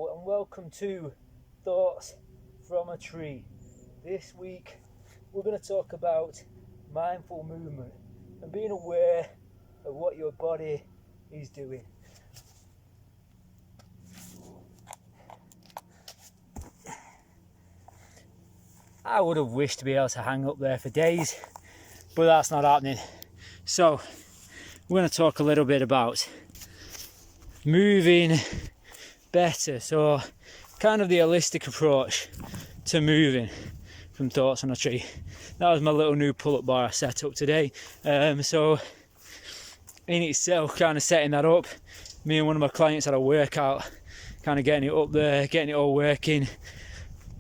Hello and welcome to Thoughts from a Tree. This week we're going to talk about mindful movement and being aware of what your body is doing. I would have wished to be able to hang up there for days, but that's not happening. So we're going to talk a little bit about moving better, so kind of the holistic approach to moving from Thoughts on a Tree. That was my little new pull-up bar I set up today. So in itself, kind of setting that up, me and one of my clients had a workout, kind of getting it up there, getting it all working,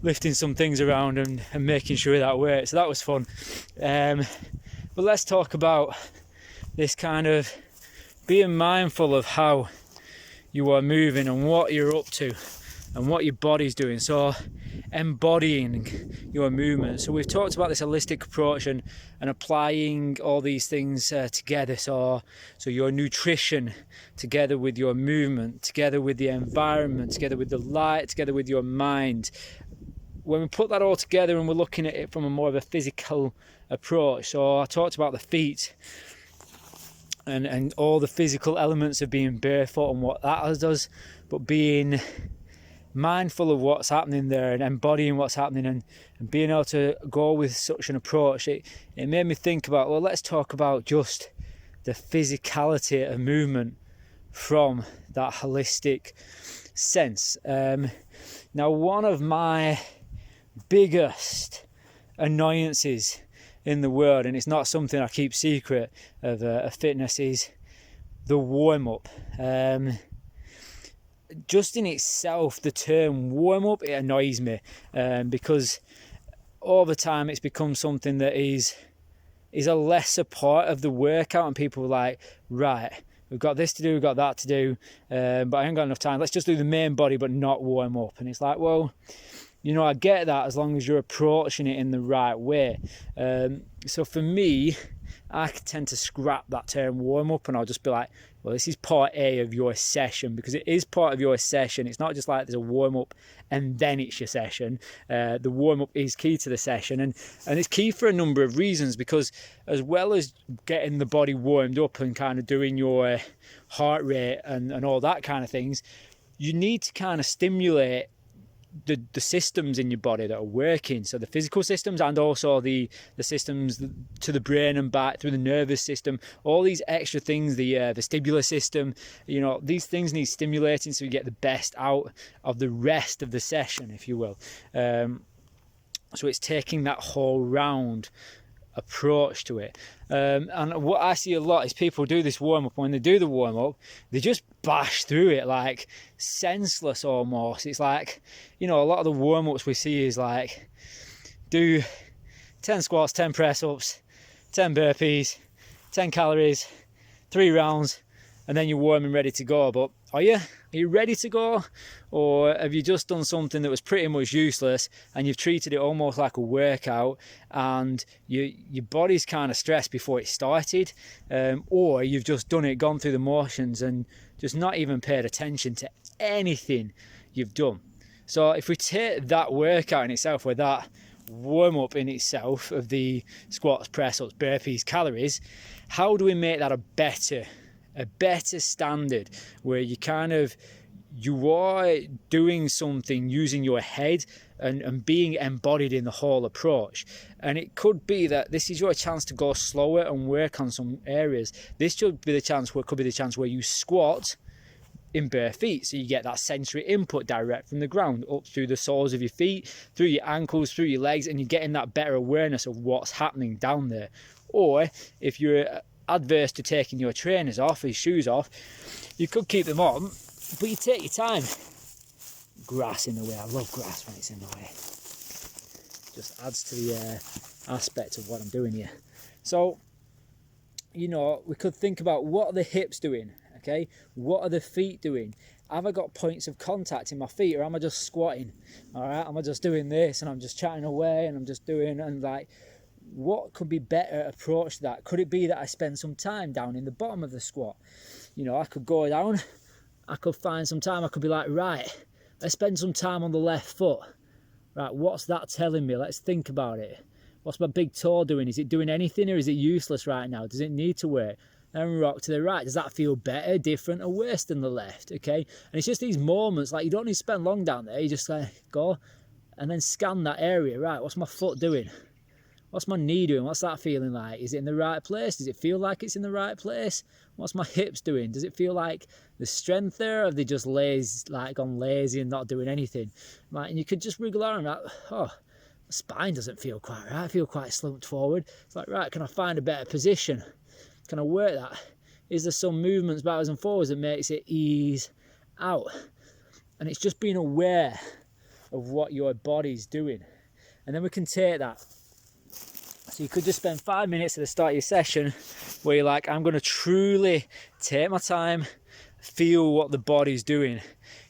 lifting some things around and making sure that worked. So that was fun. But let's talk about this kind of being mindful of how you are moving and what you're up to and what your body's doing. So embodying your movement. So we've talked about this holistic approach and applying all these things together. So your nutrition together with your movement, together with the environment, together with the light, together with your mind. When we put that all together and we're looking at it from a more of a physical approach. So I talked about the feet and all the physical elements of being barefoot and what that does, but being mindful of what's happening there and embodying what's happening and being able to go with such an approach, it made me think about, well, let's talk about just the physicality of movement from that holistic sense. Now, one of my biggest annoyances in the world, and it's not something I keep secret of fitness, is the warm-up. Just in itself, the term warm-up, it annoys me because all the time it's become something that is a lesser part of the workout, and people are like, right, we've got this to do, we've got that to do, but I ain't got enough time, let's just do the main body but not warm up. And it's like, well, you know, I get that as long as you're approaching it in the right way. So for me, I tend to scrap that term warm up and I'll just be like, well, this is part A of your session, because it is part of your session. It's not just like there's a warm up and then it's your session. The warm up is key to the session, and it's key for a number of reasons, because as well as getting the body warmed up and kind of doing your heart rate and all that kind of things, you need to kind of stimulate the systems in your body that are working. So the physical systems and also the systems to the brain and back through the nervous system, all these extra things, the vestibular system, you know, these things need stimulating so you get the best out of the rest of the session, if you will. So it's taking that whole round approach to it. And what I see a lot is people do this warm-up. When they do the warm-up, they just bash through it like senseless almost. It's like, you know, a lot of the warm-ups we see is like, do 10 squats, 10 press-ups, 10 burpees, 10 calories, 3 rounds, and then you're warm and ready to go. But are you ready to go? Or have you just done something that was pretty much useless and you've treated it almost like a workout, and your body's kind of stressed before it started? Or you've just done it, gone through the motions and just not even paid attention to anything you've done. So if we take that workout in itself, or that warm-up in itself of the squats, press-ups, burpees, calories, how do we make that a better standard, where you are doing something using your head and being embodied in the whole approach? And it could be that this is your chance to go slower and work on some areas. This could be the chance where you squat in bare feet, so you get that sensory input direct from the ground up through the soles of your feet, through your ankles, through your legs, and you're getting that better awareness of what's happening down there. Or if you're adverse to taking your trainers off, your shoes off, you could keep them on, but you take your time. Grass in the way, I love grass when it's in the way. Just adds to the aspect of what I'm doing here. So, you know, we could think about, what are the hips doing? Okay, what are the feet doing? Have I got points of contact in my feet, or am I just squatting? All right, am I just doing this and I'm just chatting away and I'm just doing, and like, what could be better approach to that? Could it be that I spend some time down in the bottom of the squat? You know, I could go down, I could find some time, I could be like, right, Let's spend some time on the left foot. Right, what's that telling me? Let's think about it. What's my big toe doing? Is it doing anything, or is it useless right now? Does it need to work? And rock to the right. Does that feel better, different, or worse than the left? Okay, and it's just these moments, like, you don't need to spend long down there. You just go and then scan that area. Right, what's my foot doing? What's my knee doing? What's that feeling like? Is it in the right place? Does it feel like it's in the right place? What's my hips doing? Does it feel like there's strength there, or have they just gone lazy and not doing anything? Right, and you could just wriggle around, like, oh, my spine doesn't feel quite right. I feel quite slumped forward. It's like, right, can I find a better position? Can I work that? Is there some movements backwards and forwards that makes it ease out? And it's just being aware of what your body's doing. And then we can take that. So you could just spend 5 minutes at the start of your session where you're like, I'm going to truly take my time, feel what the body's doing.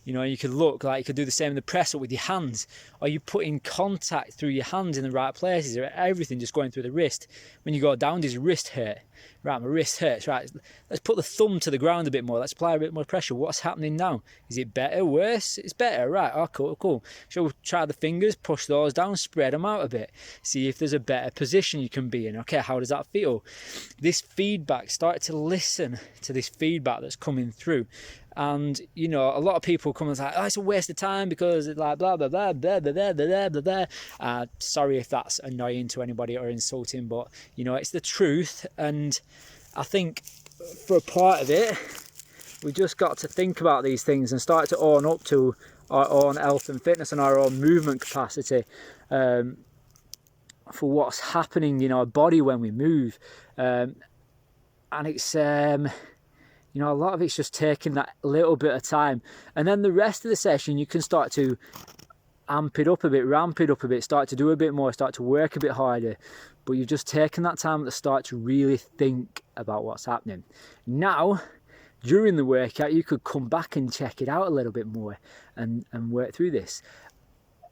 You know, you could look like you could do the same in the press up with your hands. Are you putting contact through your hands in the right places, or everything just going through the wrist? When you go down, does your wrist hurt? Right, my wrist hurts. Right, let's put the thumb to the ground a bit more. Let's apply a bit more pressure. What's happening now? Is it better, worse? It's better, right? Oh, cool. Shall we try the fingers, push those down, spread them out a bit. See if there's a better position you can be in. Okay, how does that feel? This feedback, start to listen to this feedback that's coming through. And, you know, a lot of people come and say, oh, it's a waste of time because it's like blah, blah, blah, blah, blah, blah, blah, blah, blah. Sorry if that's annoying to anybody or insulting, but, you know, it's the truth. And I think for a part of it, we just got to think about these things and start to own up to our own health and fitness and our own movement capacity for what's happening in our body when we move. And it's... you know, a lot of it's just taking that little bit of time. And then the rest of the session, you can start to amp it up a bit, ramp it up a bit, start to do a bit more, start to work a bit harder. But you've just taken that time at the start to really think about what's happening. Now, during the workout, you could come back and check it out a little bit more and work through this.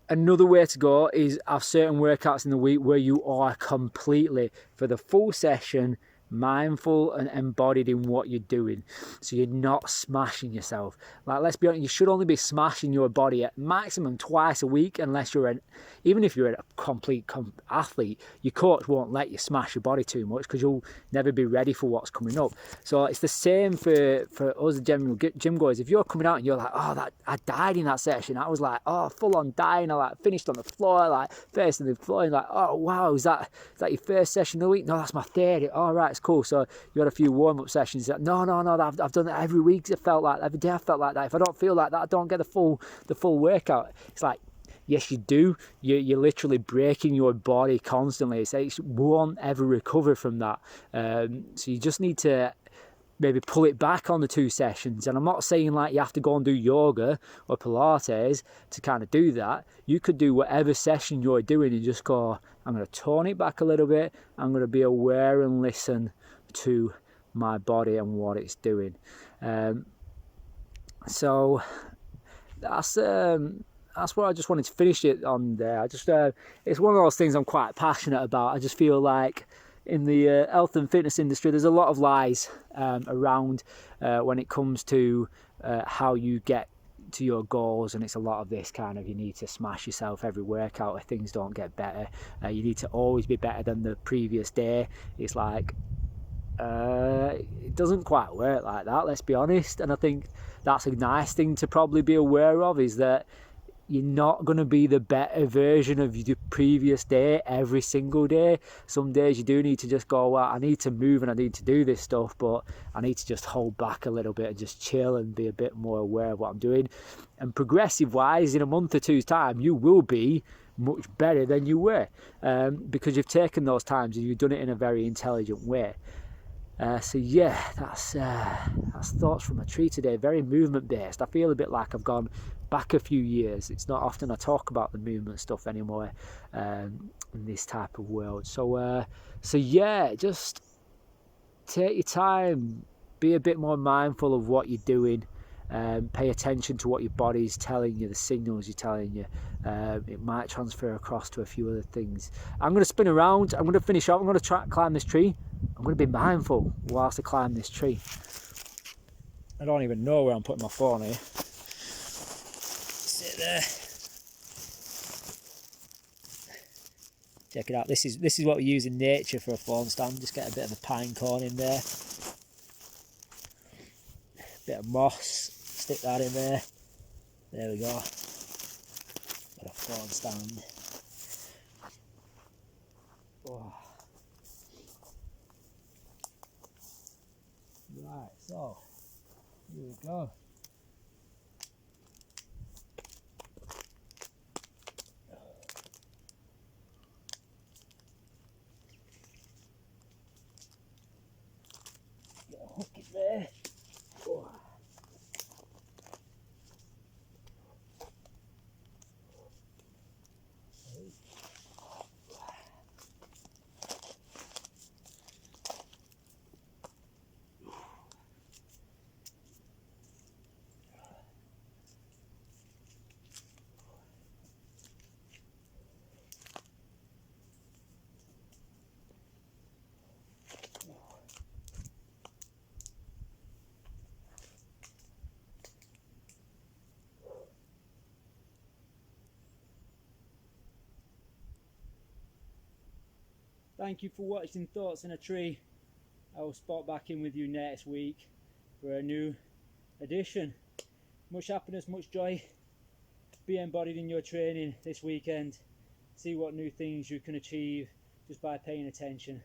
Another way to go is have certain workouts in the week where you are completely, for the full session, mindful and embodied in what you're doing, so you're not smashing yourself. Like, let's be honest, you should only be smashing your body at maximum twice a week, unless you're even if you're a complete athlete, your coach won't let you smash your body too much because you'll never be ready for what's coming up. So it's the same for us general gym goers. If you're coming out and you're like, oh, that I died in that session, I was like, oh, full on dying, I like finished on the floor, like facing the floor, and like, oh wow, is that your first session of the week? No, that's my third. All right, it's cool. So you had a few warm-up sessions. Like, no, I've done it every week. It felt like every day I felt like that. If I don't feel like that, I don't get the full workout. It's like, yes, you do. You're literally breaking your body constantly. It won't ever recover from that. So you just need to maybe pull it back on the 2 sessions. And I'm not saying like you have to go and do yoga or Pilates to kind of do that. You could do whatever session you're doing and just go, I'm going to tone it back a little bit. I'm going to be aware and listen to my body and what it's doing. So that's what I just wanted to finish it on there. It's one of those things I'm quite passionate about. I just feel like in the health and fitness industry, there's a lot of lies around when it comes to how you get to your goals, and it's a lot of this kind of, you need to smash yourself every workout or things don't get better. You need to always be better than the previous day. It's like, it doesn't quite work like that, let's be honest. And I think that's a nice thing to probably be aware of, is that you're not going to be the better version of your previous day every single day. Some days you do need to just go, well, I need to move and I need to do this stuff, but I need to just hold back a little bit and just chill and be a bit more aware of what I'm doing. And progressive wise, in a month or two's time, you will be much better than you were, because you've taken those times and you've done it in a very intelligent way. So yeah, that's thoughts from a tree today. Very movement based. I feel a bit like I've gone back a few years. It's not often I talk about the movement stuff anymore in this type of world. So yeah, just take your time, be a bit more mindful of what you're doing. Pay attention to what your body's telling you, the signals you're telling you. It might transfer across to a few other things. I'm going to spin around. I'm going to finish off. I'm going to climb this tree. I'm going to be mindful whilst I climb this tree. I don't even know where I'm putting my phone here. it there. Check it out. This is what we use in nature for a phone stand. Just get a bit of a pine cone in there, bit of moss, stick that in there. There we go. Got a phone stand. Oh. Right, so here we go. Get a hook in there. Oh. Thank you for watching Thoughts on a Tree. I will spot back in with you next week for a new edition. Much happiness, much joy. Be embodied in your training this weekend. See what new things you can achieve just by paying attention.